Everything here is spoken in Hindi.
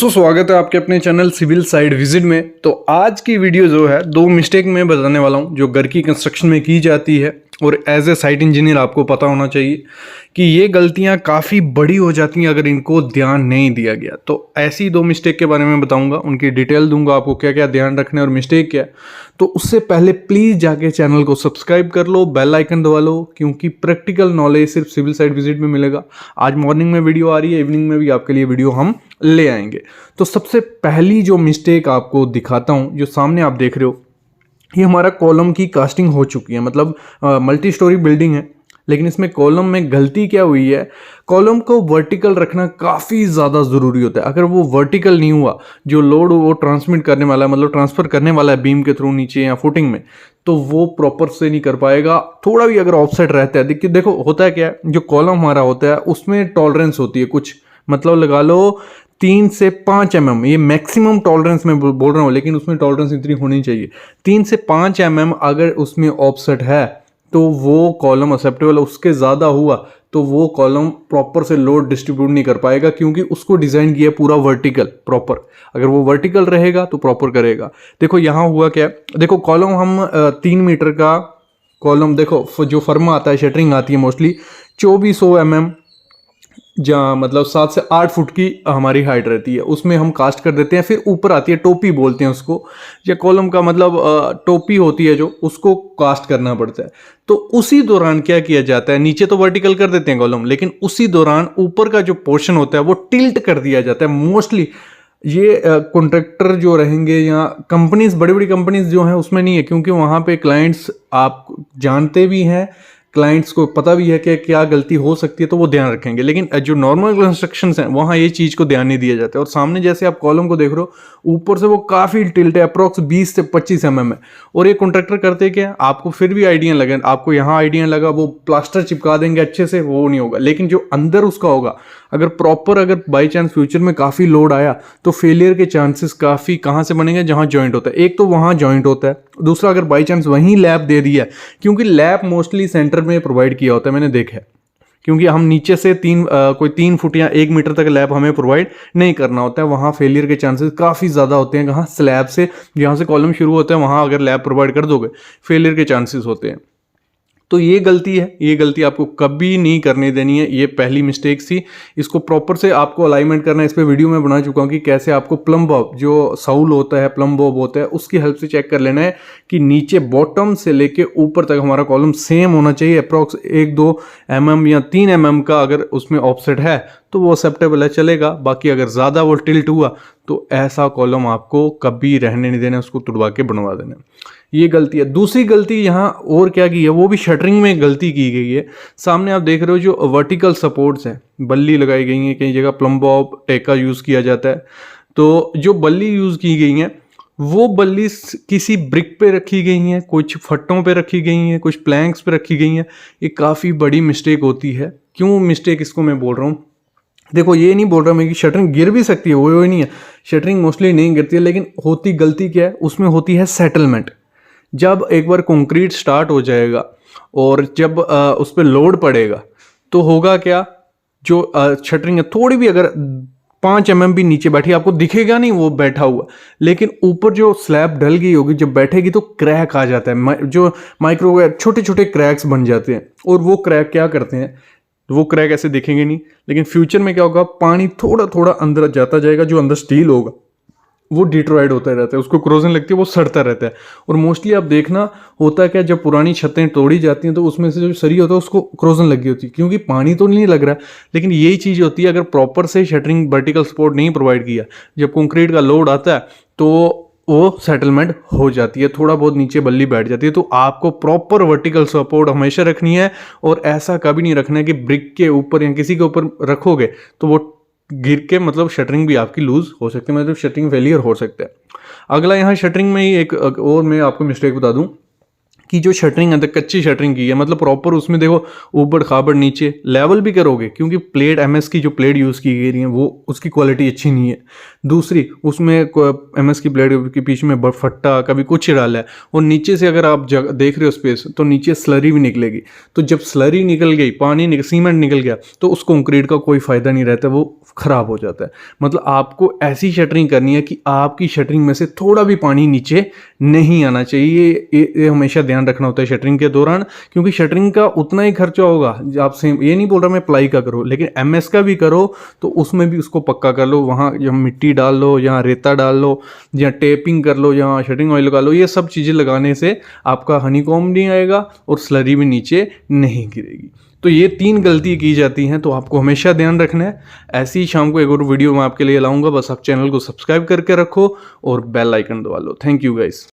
दोस्तों स्वागत है आपके अपने चैनल सिविल साइड विजिट में। तो आज की वीडियो जो है दो मिस्टेक मैं बताने वाला हूं जो घर की कंस्ट्रक्शन में की जाती है और एज ए साइट इंजीनियर आपको पता होना चाहिए कि ये गलतियां काफ़ी बड़ी हो जाती हैं अगर इनको ध्यान नहीं दिया गया। तो ऐसी दो मिस्टेक के बारे में बताऊंगा, उनकी डिटेल दूंगा आपको क्या क्या ध्यान रखना है और मिस्टेक क्या है। तो उससे पहले प्लीज़ जाके चैनल को सब्सक्राइब कर लो, बेल आइकन दबा लो, क्योंकि प्रैक्टिकल नॉलेज सिर्फ सिविल साइड विजिट में मिलेगा। आज मॉर्निंग में वीडियो आ रही है, इवनिंग में भी आपके लिए वीडियो हम ले आएंगे। तो सबसे पहली जो मिस्टेक आपको दिखाता हूं, जो सामने आप देख रहे हो, ये हमारा कॉलम की कास्टिंग हो चुकी है। मतलब मल्टी स्टोरी बिल्डिंग है, लेकिन इसमें कॉलम में गलती क्या हुई है, कॉलम को वर्टिकल रखना काफ़ी ज़्यादा ज़रूरी होता है। अगर वो वर्टिकल नहीं हुआ, जो लोड वो ट्रांसमिट करने वाला है, मतलब ट्रांसफ़र करने वाला है बीम के थ्रू नीचे या फुटिंग में, तो वो प्रॉपर से नहीं कर पाएगा। थोड़ा भी अगर ऑफसेट रहता है, देखिए देखो होता है क्या है, जो कॉलम हमारा होता है उसमें टॉलरेंस होती है कुछ, मतलब लगा लो 3 से 5 mm, ये मैक्सिमम टॉलरेंस में बोल रहा हूँ, लेकिन उसमें टॉलरेंस इतनी होनी चाहिए। 3 से 5 mm अगर उसमें ऑफसेट है तो वो कॉलम एक्सेप्टेबल, उसके ज़्यादा हुआ तो वो कॉलम प्रॉपर से लोड डिस्ट्रीब्यूट नहीं कर पाएगा, क्योंकि उसको डिज़ाइन किया पूरा वर्टिकल प्रॉपर। अगर वो वर्टिकल रहेगा तो प्रॉपर करेगा। देखो यहाँ हुआ क्या, देखो कॉलम हम 3 मीटर का कॉलम, देखो जो फर्मा आता है, शटरिंग आती है मोस्टली 2400 mm, जहाँ मतलब 7 से 8 फुट की हमारी हाइट रहती है, उसमें हम कास्ट कर देते हैं। फिर ऊपर आती है टोपी बोलते हैं उसको, या कॉलम का मतलब टोपी होती है जो, उसको कास्ट करना पड़ता है। तो उसी दौरान क्या किया जाता है, नीचे तो वर्टिकल कर देते हैं कॉलम, लेकिन उसी दौरान ऊपर का जो पोर्शन होता है वो टिल्ट कर दिया जाता है। मोस्टली ये कॉन्ट्रैक्टर जो रहेंगे या कंपनीज, बड़ी बड़ी कंपनीज जो हैं उसमें नहीं है, क्योंकि वहाँ पे क्लाइंट्स आप जानते भी हैं, क्लाइंट्स को पता भी है कि क्या गलती हो सकती है, तो वो ध्यान रखेंगे। लेकिन जो नॉर्मल कंस्ट्रक्शंस हैं वहाँ ये चीज़ को ध्यान नहीं दिया जाता है। और सामने जैसे आप कॉलम को देख रहे हो, ऊपर से वो काफ़ी टिल्ट है, अप्रॉक्स 20 से 25 mm है। और ये कॉन्ट्रैक्टर करते क्या, आपको फिर भी आइडिया लगे, आपको यहाँ आइडिया लगा, वो प्लास्टर चिपका देंगे अच्छे से, वो नहीं होगा। लेकिन जो अंदर उसका होगा, अगर प्रॉपर, अगर बाई चांस फ्यूचर में काफ़ी लोड आया तो फेलियर के चांसेस काफ़ी कहाँ से बनेंगे, जहाँ जॉइंट होता है। एक तो वहाँ जॉइंट होता है, दूसरा अगर बाई चांस वहीं लैप दे दिया, क्योंकि लैप मोस्टली सेंटर में प्रोवाइड किया होता है, मैंने देखा है। क्योंकि हम नीचे से कोई 3 फुट या 1 मीटर तक लैप हमें प्रोवाइड नहीं करना होता है, वहाँ फेलियर के चांसेस काफ़ी ज़्यादा होते हैं। कहाँ, स्लैब से जहाँ से कॉलम शुरू होता है वहाँ अगर लैप प्रोवाइड कर दोगे, फेलियर के चांसेस होते हैं। तो ये गलती है, ये गलती आपको कभी नहीं करने देनी है। ये पहली मिस्टेक थी, इसको प्रॉपर से आपको अलाइनमेंट करना है। इस पे वीडियो में बना चुका हूँ कि कैसे आपको प्लम बॉब, जो साउल होता है, प्लम बॉब होता है, उसकी हेल्प से चेक कर लेना है कि नीचे बॉटम से लेके ऊपर तक हमारा कॉलम सेम होना चाहिए। अप्रॉक्स 1-2 mm या 3 mm का अगर उसमें ऑफसेट है तो वो एक्सेप्टेबल है, चलेगा। बाकी अगर ज़्यादा वो टिल्ट हुआ तो ऐसा कॉलम आपको कभी रहने नहीं देना, उसको तुड़वा के बनवा देना। ये गलती है। दूसरी गलती यहाँ और क्या की है, वो भी शटरिंग में गलती की गई है। सामने आप देख रहे हो जो वर्टिकल सपोर्ट्स हैं, बल्ली लगाई गई हैं, कई जगह प्लम बॉब टेका यूज़ किया जाता है। तो जो बल्ली यूज़ की गई हैं वो बल्ली किसी ब्रिक पे रखी गई हैं, कुछ फट्टों पे रखी गई हैं, कुछ प्लैंक्स पे रखी गई हैं। ये काफ़ी बड़ी मिस्टेक होती है। क्यों मिस्टेक इसको मैं बोल रहा हूँ, देखो ये नहीं बोल रहा मैं कि शटरिंग गिर भी सकती है, वो नहीं है, शटरिंग मोस्टली नहीं गिरती है, लेकिन होती गलती क्या है, उसमें होती है सेटलमेंट। जब एक बार कंक्रीट स्टार्ट हो जाएगा और जब उस पर लोड पड़ेगा तो होगा क्या, जो शटरिंग है थोड़ी भी अगर 5 mm भी नीचे बैठी, आपको दिखेगा नहीं वो बैठा हुआ, लेकिन ऊपर जो स्लैब ढल गई होगी, जब बैठेगी तो क्रैक आ जाता है, जो माइक्रो छोटे छोटे क्रैक्स बन जाते हैं। और वो क्रैक क्या करते हैं, वो क्रैक ऐसे दिखेंगे नहीं, लेकिन फ्यूचर में क्या होगा, पानी थोड़ा थोड़ा अंदर जाता जाएगा, जो अंदर स्टील होगा वो डिट्रॉयड होता रहता है, उसको क्रोजन लगती है, वो सड़ता रहता है। और मोस्टली आप देखना होता है क्या, जब पुरानी छतें तोड़ी जाती हैं तो उसमें से जो सरिया होता है उसको क्रोजन लगी होती है, क्योंकि पानी तो नहीं लग रहा है। लेकिन यही चीज़ होती है, अगर प्रॉपर से शटरिंग वर्टिकल सपोर्ट नहीं प्रोवाइड किया, जब कंक्रीट का लोड आता है तो वो सेटलमेंट हो जाती है, थोड़ा बहुत नीचे बल्ली बैठ जाती है। तो आपको प्रॉपर वर्टिकल सपोर्ट हमेशा रखनी है, और ऐसा कभी नहीं रखना है कि ब्रिक के ऊपर या किसी के ऊपर रखोगे तो वो गिर के मतलब शटरिंग भी आपकी लूज हो सकती है, मतलब शटरिंग फेलियर हो सकता है। अगला यहाँ शटरिंग में ही एक और मैं आपको मिस्टेक बता दूं कि जो शटरिंग है कच्ची शटरिंग की है, मतलब प्रॉपर उसमें देखो ऊबड़ खाबड़ नीचे लेवल भी करोगे, क्योंकि प्लेट एमएस की जो प्लेट यूज़ की गई है वो उसकी क्वालिटी अच्छी नहीं है। दूसरी उसमें एमएस की प्लेट के पीछे में फट्टा कभी कुछ डाला है, और नीचे से अगर आप देख रहे हो स्पेस तो नीचे स्लरी भी निकलेगी। तो जब स्लरी निकल गई, सीमेंट निकल गया, तो उस कंक्रीट का कोई फ़ायदा नहीं रहता, वो ख़राब हो जाता है। मतलब आपको ऐसी शटरिंग करनी है कि आपकी शटरिंग में से थोड़ा भी पानी नीचे नहीं आना चाहिए। ये हमेशा ध्यान रखना होता है शटरिंग के दौरान, क्योंकि शटरिंग का उतना ही खर्चा होगा। आपसे ये नहीं बोल रहा मैं प्लाई का करो, लेकिन एमएस का भी करो तो उसमें भी उसको पक्का कर लो। वहाँ या मिट्टी डाल लो, यहाँ रेता डाल लो, या टेपिंग कर लो, यहाँ शटरिंग ऑयल लगा लो। ये सब चीज़ें लगाने से आपका हनीकॉम्ब नहीं आएगा और स्लरी भी नीचे नहीं गिरेगी। तो ये 3 गलती की जाती हैं, तो आपको हमेशा ध्यान रखना है। ऐसी ही शाम को एक और वीडियो मैं आपके लिए लाऊंगा, बस आप चैनल को सब्सक्राइब करके रखो और बेल आइकन दबा लो। Thank you guys.